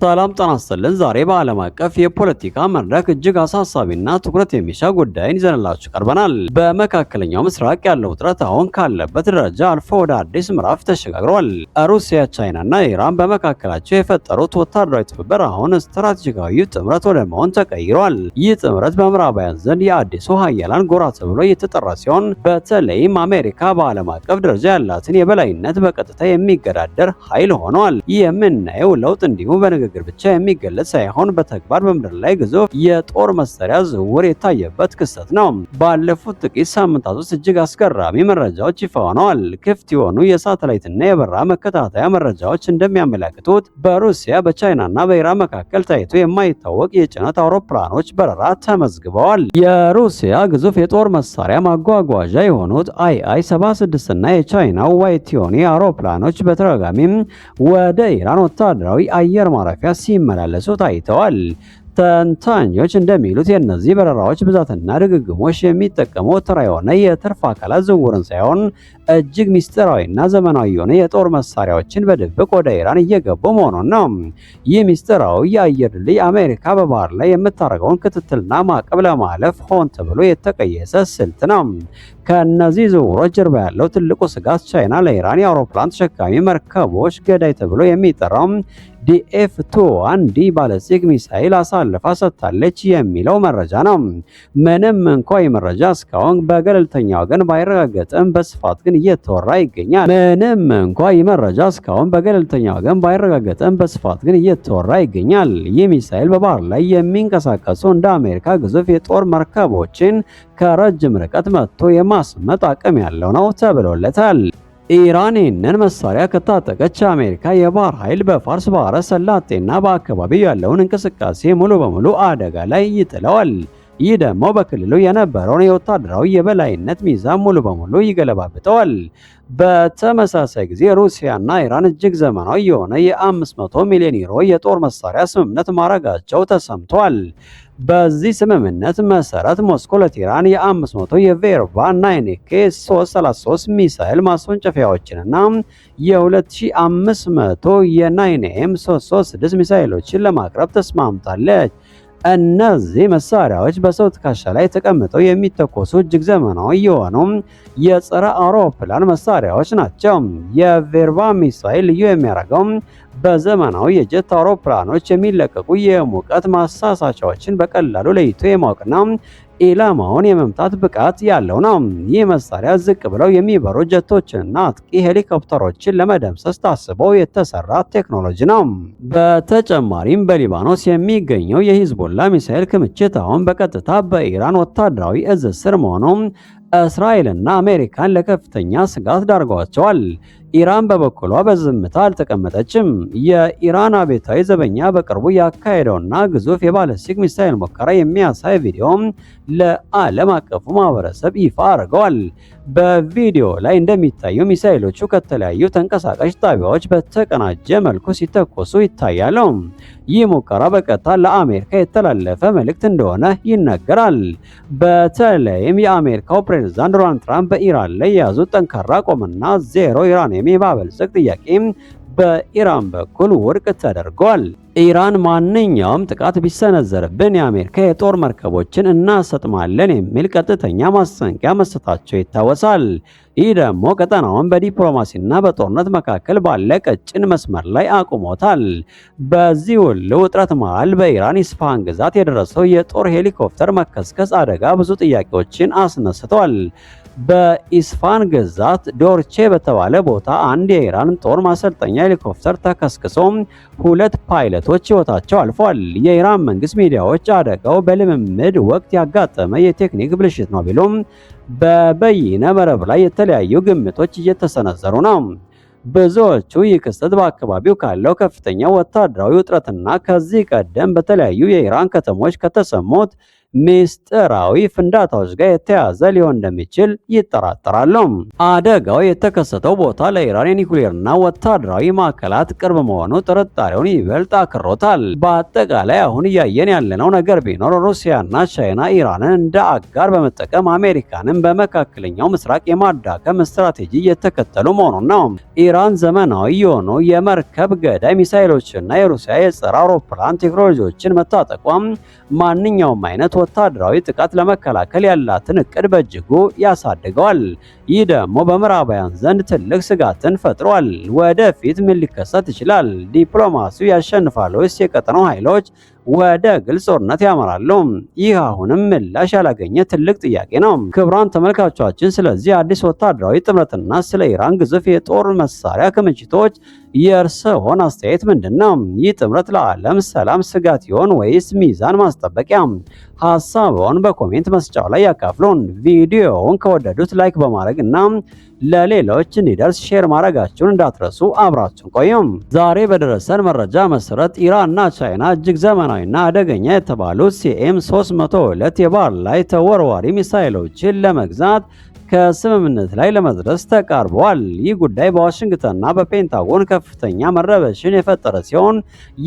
ሰላም ጤና ይስጥልን። ዛሬ በዓለም አቀፍ የፖለቲካ መድረክ እጅግ አሳሳቢና ትኩረት የሚሻ ጉዳይን ይዘንላችሁ ቀርበናል። በመካከለኛው ምስራቅ ያለው ውጥረት አሁን ካለበት ደረጃ አልፎ ወደ አዲስ ምዕራፍ ተሸጋግሯል። ሩሲያ፣ ቻይናና ኢራን በመካከላቸው የፈጠሩት ወታደራዊ ትብብር አሁን ስትራቴጂካዊ ጥምረት ወደ መሆን ተቀይሯል። ይህ ጥምረት በምዕራባውያን ዘንድ የአዲሱ ሀያላን ጎራ ተብሎ የተጠራ ሲሆን በተለይም አሜሪካ በዓለም አቀፍ ደረጃ ያላትን የበላይነት በቀጥታ የሚገዳደር ኃይል ሆኗል። ይህ የምናየው ለውጥ እንዲሁም በንግግር ብቻ የሚገለጽ ሳይሆን በተግባር በምድር ላይ ግዙፍ የጦር መሳሪያ ዝውውር የታየበት ክስተት ነው። ባለፉት ጥቂት ሳምንታት ውስጥ እጅግ አስገራሚ መረጃዎች ይፋ ሆነዋል። ክፍት የሆኑ የሳተላይትና የበረራ መከታተያ መረጃዎች እንደሚያመለክቱት በሩሲያ በቻይናና በኢራን መካከል ታይቶ የማይታወቅ የጭነት አውሮፕላኖች በረራ ተመዝግበዋል። የሩሲያ ግዙፍ የጦር መሳሪያ ማጓጓዣ የሆኑት አይ-76 እና የቻይናው ዋይቲዮኒ አውሮፕላኖች በተደጋጋሚ ወደ ኢራን ወታደራዊ አየር ማረፊያ ሲመላለሱ ታይተዋል። ተንታኞች እንደሚሉት የእነዚህ በረራዎች ብዛትና ድግግሞሽ የሚጠቀመው ተራ የሆነ የትርፍ አካላት ዝውውርን ሳይሆን እጅግ ሚስጥራዊና ዘመናዊ የሆነ የጦር መሳሪያዎችን በድብቅ ወደ ኢራን እየገቡ መሆኑን ነው። ይህ ሚስጥራዊ የአየር ድልድይ አሜሪካ በባህር ላይ የምታደርገውን ክትትልና ማዕቀብ ለማለፍ ሆን ተብሎ የተቀየሰ ስልት ነው። ከእነዚህ ዝውውሮች ጀርባ ያለው ትልቁ ስጋት ቻይና ለኢራን የአውሮፕላን ተሸካሚ መርከቦች ገዳይ ተብሎ የሚጠራው ዲኤፍ-21ዲ ባለስቲክ ሚሳይል አሳልፋ ሰጥታለች የሚለው መረጃ ነው። ምንም እንኳ ይህ መረጃ እስካሁን በገለልተኛ ወገን ባይረጋገጥም በስፋት ግን እየተወራ ይገኛል። ይህ ሚሳይል በባህር ላይ የሚንቀሳቀሱ እንደ አሜሪካ ግዙፍ የጦር መርከቦችን ከረጅም ርቀት መጥቶ የማስመጥ አቅም ያለው ነው ተብሎለታል። ኢራን ይህንን መሳሪያ ከታጠቀች አሜሪካ የባህር ኃይል በፋርስ ባህረ ሰላጤና በአካባቢው ያለውን እንቅስቃሴ ሙሉ በሙሉ አደጋ ላይ ይጥለዋል። ይህ ደግሞ በክልሉ የነበረውን የወታደራዊ የበላይነት ሚዛን ሙሉ በሙሉ ይገለባብጠዋል። በተመሳሳይ ጊዜ ሩሲያና ኢራን እጅግ ዘመናዊ የሆነ የ500 ሚሊዮን ዩሮ የጦር መሳሪያ ስምምነት ማድረጋቸው ተሰምቷል። በዚህ ስምምነት መሰረት ሞስኮ ለቴህራን የ500 የቬርባ 9K 333 ሚሳኤል ማስወንጨፊያዎችንና የ2500 የ9M 336 ሚሳኤሎችን ለማቅረብ ተስማምታለች። እነዚህ መሳሪያዎች በሰው ትከሻ ላይ ተቀምጠው የሚተኮሱ እጅግ ዘመናዊ የሆኑ የጸረ አውሮፕላን መሳሪያዎች ናቸው። የቬርባ ሚሳኤል ልዩ የሚያደርገው በዘመናዊ የጀት አውሮፕላኖች የሚለቀቁ የሙቀት ማሳሳቻዎችን በቀላሉ ለይቶ የማወቅና ኢላማውን የመምታት ብቃት ያለው ነው። ይህ መሳሪያ ዝቅ ብለው የሚበሩ ጀቶችንና አጥቂ ሄሊኮፕተሮችን ለመደምሰስ ታስበው የተሰራ ቴክኖሎጂ ነው። በተጨማሪም በሊባኖስ የሚገኘው የሂዝቦላ ሚሳኤል ክምችት አሁን በቀጥታ በኢራን ወታደራዊ እዝ ስር መሆኑ እስራኤልና አሜሪካን ለከፍተኛ ስጋት ዳርጓቸዋል። ኢራን በበኩሏ በዝምታ አልተቀመጠችም። የኢራን አብዮታዊ ዘበኛ በቅርቡ ያካሄደውና ግዙፍ የባለስቲክ ሚሳኤል ሙከራ የሚያሳይ ቪዲዮ ለዓለም አቀፉ ማህበረሰብ ይፋ አድርገዋል። በቪዲዮ ላይ እንደሚታየው ሚሳኤሎቹ ከተለያዩ ተንቀሳቃሽ ጣቢያዎች በተቀናጀ መልኩ ሲተኮሱ ይታያሉ። ይህ ሙከራ በቀጥታ ለአሜሪካ የተላለፈ መልእክት እንደሆነ ይነገራል። በተለይም የአሜሪካው ፕሬዝዳንት ዶናልድ ትራምፕ በኢራን ላይ የያዙት ጠንካራ አቋምና ዜሮ ኢራን የማበልጸግ ጥያቄ በኢራን በኩል ውድቅ ተደርጓል። ኢራን ማንኛውም ጥቃት ቢሰነዘርብን የአሜሪካ የጦር መርከቦችን እናሰጥማለን የሚል ቀጥተኛ ማስጠንቀቂያ መስጠታቸው ይታወሳል። ይህ ደግሞ ቀጠናውን በዲፕሎማሲና በጦርነት መካከል ባለ ቀጭን መስመር ላይ አቁሞታል። በዚህ ሁሉ ውጥረት መሃል በኢራን ኢስፋሃን ግዛት የደረሰው የጦር ሄሊኮፕተር መከስከስ አደጋ ብዙ ጥያቄዎችን አስነስቷል። በኢስፋሃን ግዛት ዶርቼ በተባለ ቦታ አንድ የኢራን ጦር ማሰልጠኛ ሄሊኮፕተር ተከስክሶ 2 ፓይለቶች ሕይወታቸው አልፏል። የኢራን መንግስት ሚዲያዎች አደጋው በልምምድ ወቅት ያጋጠመ የቴክኒክ ብልሽት ነው ቢሉም በበይነ መረብ ላይ የተለያዩ ግምቶች እየተሰነዘሩ ነው። ብዙዎቹ ይህ ክስተት በአካባቢው ካለው ከፍተኛ ወታደራዊ ውጥረትና ከዚህ ቀደም በተለያዩ የኢራን ከተሞች ከተሰሙት ሚስጥራዊ ፍንዳታዎች ጋር የተያያዘ ሊሆን እንደሚችል ይጠራጠራሉ። አደጋው የተከሰተው ቦታ ለኢራን የኒውክሌርና ወታደራዊ ማዕከላት ቅርብ መሆኑ ጥርጣሬውን ይበልጥ አክሮታል። በአጠቃላይ አሁን እያየን ያለነው ነገር ቢኖር ሩሲያና ቻይና ኢራንን እንደ አጋር በመጠቀም አሜሪካንን በመካከለኛው ምስራቅ የማዳከም ስትራቴጂ እየተከተሉ መሆኑን ነው። ኢራን ዘመናዊ የሆኑ የመርከብ ገዳይ ሚሳይሎችና የሩሲያ የጸረ አውሮፕላን ቴክኖሎጂዎችን መታጠቋም ማንኛውም አይነት ወታደራዊ ጥቃት ለመከላከል ያላትን እቅድ በእጅጉ ያሳድገዋል። ይህ ደግሞ በምዕራባውያን ዘንድ ትልቅ ስጋትን ፈጥሯል። ወደፊት ምን ሊከሰት ይችላል? ዲፕሎማሲው ያሸንፋል ወይስ የቀጠናው ኃይሎች ወደ ግልጽ ጦርነት ያመራሉ? ይህ አሁንም ምላሽ ያላገኘ ትልቅ ጥያቄ ነው። ክቡራን ተመልካቾቻችን፣ ስለዚህ አዲስ ወታደራዊ ጥምረትና ስለ ኢራን ግዙፍ የጦር መሳሪያ ክምችቶች የእርስዎን አስተያየት ምንድን ነው? ይህ ጥምረት ለዓለም ሰላም ስጋት ይሆን ወይስ ሚዛን ማስጠበቂያ? ሀሳብዎን በኮሜንት መስጫው ላይ ያካፍሉን። ቪዲዮውን ከወደዱት ላይክ በማድረግ እና ለሌሎች እንዲደርስ ሼር ማድረጋችሁን እንዳትረሱ። አብራችሁን ቆዩም። ዛሬ በደረሰን መረጃ መሰረት ኢራንና ቻይና እጅግ ዘመናዊና አደገኛ የተባሉት ሲኤም 302 የባህር ላይ ተወርዋሪ ሚሳይሎችን ለመግዛት ከስምምነት ላይ ለመድረስ ተቃርበዋል። ይህ ጉዳይ በዋሽንግተንና በፔንታጎን ከፍተኛ መረበሽን የፈጠረ ሲሆን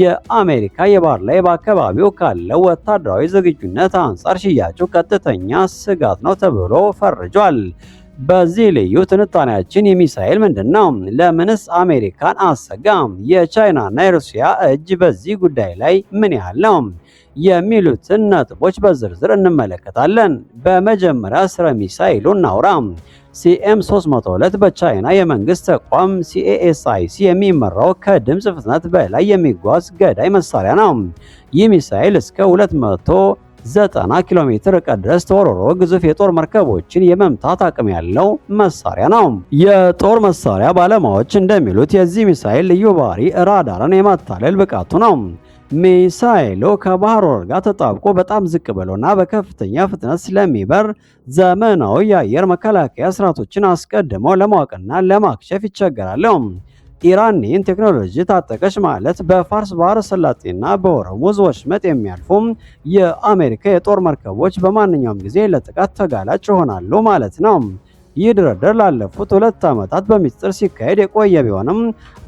የአሜሪካ የባህር ላይ በአካባቢው ካለው ወታደራዊ ዝግጁነት አንጻር ሽያጩ ቀጥተኛ ስጋት ነው ተብሎ ፈርጇል። በዚህ ልዩ ትንታኔያችን የሚሳኤል ምንድነው? ለምንስ አሜሪካን አሰጋም? የቻይናና የሩሲያ እጅ በዚህ ጉዳይ ላይ ምን ያህል ነው? የሚሉትን ነጥቦች በዝርዝር እንመለከታለን። በመጀመሪያ ስለ ሚሳኤሉ እናውራ። ሲኤም 302 በቻይና የመንግስት ተቋም CASIC የሚመራው ከድምፅ ፍጥነት በላይ የሚጓዝ ገዳይ መሳሪያ ነው። ይህ ሚሳኤል እስከ 290 ኪሎ ሜትር ርቀት ድረስ ተወርውሮ ግዙፍ የጦር መርከቦችን የመምታት አቅም ያለው መሳሪያ ነው። የጦር መሳሪያ ባለሙያዎች እንደሚሉት የዚህ ሚሳኤል ልዩ ባህሪ ራዳርን የማታለል ብቃቱ ነው። ሚሳኤሉ ከባህር ወለል ጋር ተጣብቆ በጣም ዝቅ ብሎና በከፍተኛ ፍጥነት ስለሚበር ዘመናዊ የአየር መከላከያ ስርዓቶችን አስቀድመው ለማወቅና ለማክሸፍ ይቸገራሉ። ኢራን ይህን ቴክኖሎጂ ታጠቀች ማለት በፋርስ ባህረ ሰላጤና በሆርሙዝ ወሽመጥ የሚያልፉ የአሜሪካ የጦር መርከቦች በማንኛውም ጊዜ ለጥቃት ተጋላጭ ይሆናሉ ማለት ነው። ይህ ድርድር ላለፉት 2 ዓመታት በሚስጥር ሲካሄድ የቆየ ቢሆንም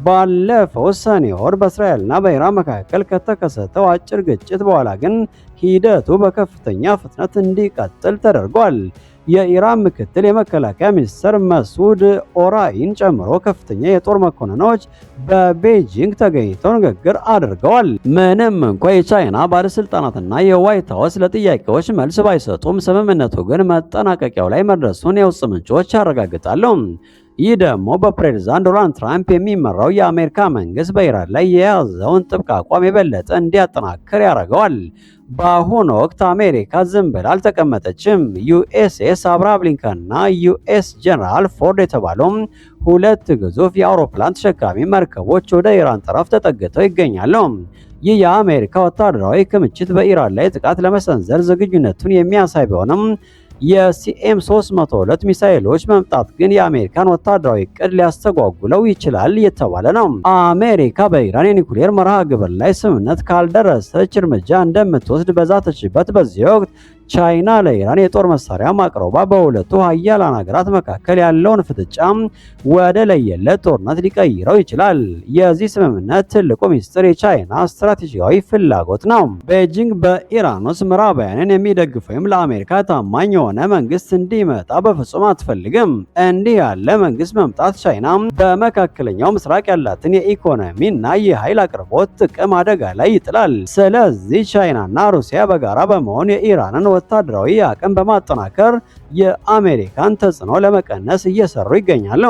ባለፈው ሰኔ ወር በእስራኤልና በኢራን መካከል ከተከሰተው አጭር ግጭት በኋላ ግን ሂደቱ በከፍተኛ ፍጥነት እንዲቀጥል ተደርጓል። የኢራን ምክትል የመከላከያ ሚኒስትር መሱድ ኦራይን ጨምሮ ከፍተኛ የጦር መኮንኖች በቤጂንግ ተገኝተው ንግግር አድርገዋል። ምንም እንኳ የቻይና ባለስልጣናትና የዋይት ሀውስ ለጥያቄዎች መልስ ባይሰጡም ስምምነቱ ግን መጠናቀቂያው ላይ መድረሱን የውስጥ ምንጮች ያረጋግጣሉ። ይህ ደግሞ በፕሬዝዳንት ዶናልድ ትራምፕ የሚመራው የአሜሪካ መንግስት በኢራን ላይ የያዘውን ጥብቅ አቋም የበለጠ እንዲያጠናክር ያደርገዋል። በአሁኑ ወቅት አሜሪካ ዝም ብላ አልተቀመጠችም። ዩኤስኤስ አብርሃም ሊንከንና ዩኤስ ጀነራል ፎርድ የተባሉ 2 ግዙፍ የአውሮፕላን ተሸካሚ መርከቦች ወደ ኢራን ጠረፍ ተጠግተው ይገኛሉ። ይህ የአሜሪካ ወታደራዊ ክምችት በኢራን ላይ ጥቃት ለመሰንዘር ዝግጁነቱን የሚያሳይ ቢሆንም የሲኤም 302 ሚሳኤሎች መምጣት ግን የአሜሪካን ወታደራዊ እቅድ ሊያስተጓጉለው ይችላል እየተባለ ነው። አሜሪካ በኢራን የኒውክሌር መርሃ ግብር ላይ ስምምነት ካልደረሰች እርምጃ እንደምትወስድ በዛተችበት በዚህ ወቅት ቻይና ለኢራን የጦር መሳሪያ ማቅረቧ በሁለቱ ሀያላን ሀገራት መካከል ያለውን ፍጥጫ ወደ ለየለት ጦርነት ሊቀይረው ይችላል። የዚህ ስምምነት ትልቁ ሚስጥር የቻይና ስትራቴጂካዊ ፍላጎት ነው። ቤጂንግ በኢራን ውስጥ ምዕራባውያንን የሚደግፍ ወይም ለአሜሪካ ታማኝ የሆነ መንግስት እንዲመጣ በፍጹም አትፈልግም። እንዲህ ያለ መንግስት መምጣት ቻይና በመካከለኛው ምስራቅ ያላትን የኢኮኖሚና የኃይል አቅርቦት ጥቅም አደጋ ላይ ይጥላል። ስለዚህ ቻይናና ሩሲያ በጋራ በመሆን የኢራንን ወታደራዊ አቅም በማጠናከር የአሜሪካን ተጽዕኖ ለመቀነስ እየሰሩ ይገኛሉ።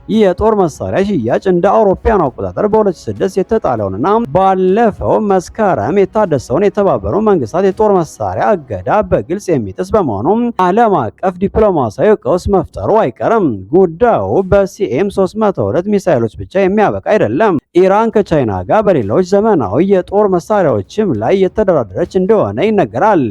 ይህ የጦር መሳሪያ ሽያጭ እንደ አውሮፓውያን አቆጣጠር በ2006 የተጣለውንና ባለፈው መስከረም የታደሰውን የተባበሩ መንግስታት የጦር መሳሪያ እገዳ በግልጽ የሚጥስ በመሆኑ ዓለም አቀፍ ዲፕሎማሲያዊ ቀውስ መፍጠሩ አይቀርም። ጉዳዩ በሲኤም 302 ሚሳኤሎች ብቻ የሚያበቃ አይደለም። ኢራን ከቻይና ጋር በሌሎች ዘመናዊ የጦር መሳሪያዎችም ላይ የተደራደረች እንደሆነ ይነገራል።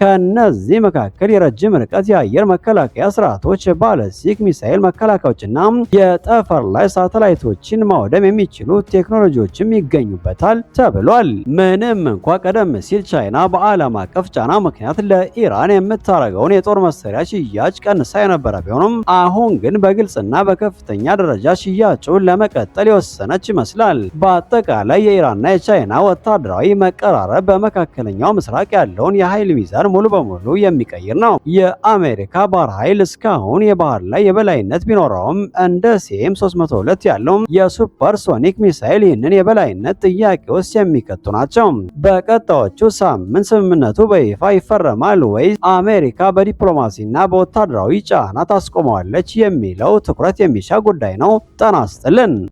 ከነዚህ መካከል የረጅም ርቀት የአየር መከላከያ ስርዓቶች፣ ባለስቲክ ሚሳኤል መከላከያዎችና የጠፈር ላይ ሳተላይቶችን ማውደም የሚችሉ ቴክኖሎጂዎችም ይገኙበታል ተብሏል። ምንም እንኳ ቀደም ሲል ቻይና በዓለም አቀፍ ጫና ምክንያት ለኢራን የምታደርገውን የጦር መሳሪያ ሽያጭ ቀንሳ የነበረ ቢሆንም አሁን ግን በግልጽና በከፍተኛ ደረጃ ሽያጩን ለመቀጠል የወሰነች ይመስላል። በአጠቃላይ የኢራንና የቻይና ወታደራዊ መቀራረብ በመካከለኛው ምስራቅ ያለውን የኃይል ሚዛን ሙሉ በሙሉ የሚቀይር ነው። የአሜሪካ ባህር ኃይል እስካሁን የባህር ላይ የበላይነት ቢኖረውም እንደ ሴም 302 ያለው የሱፐርሶኒክ ሚሳኤል ይህንን የበላይነት ጥያቄ ውስጥ የሚከቱ ናቸው። በቀጣዮቹ ሳምንት ስምምነቱ በይፋ ይፈረማል ወይስ አሜሪካ በዲፕሎማሲና በወታደራዊ ጫና ታስቆመዋለች የሚለው ትኩረት የሚሻ ጉዳይ ነው። ጤና ይስጥልን።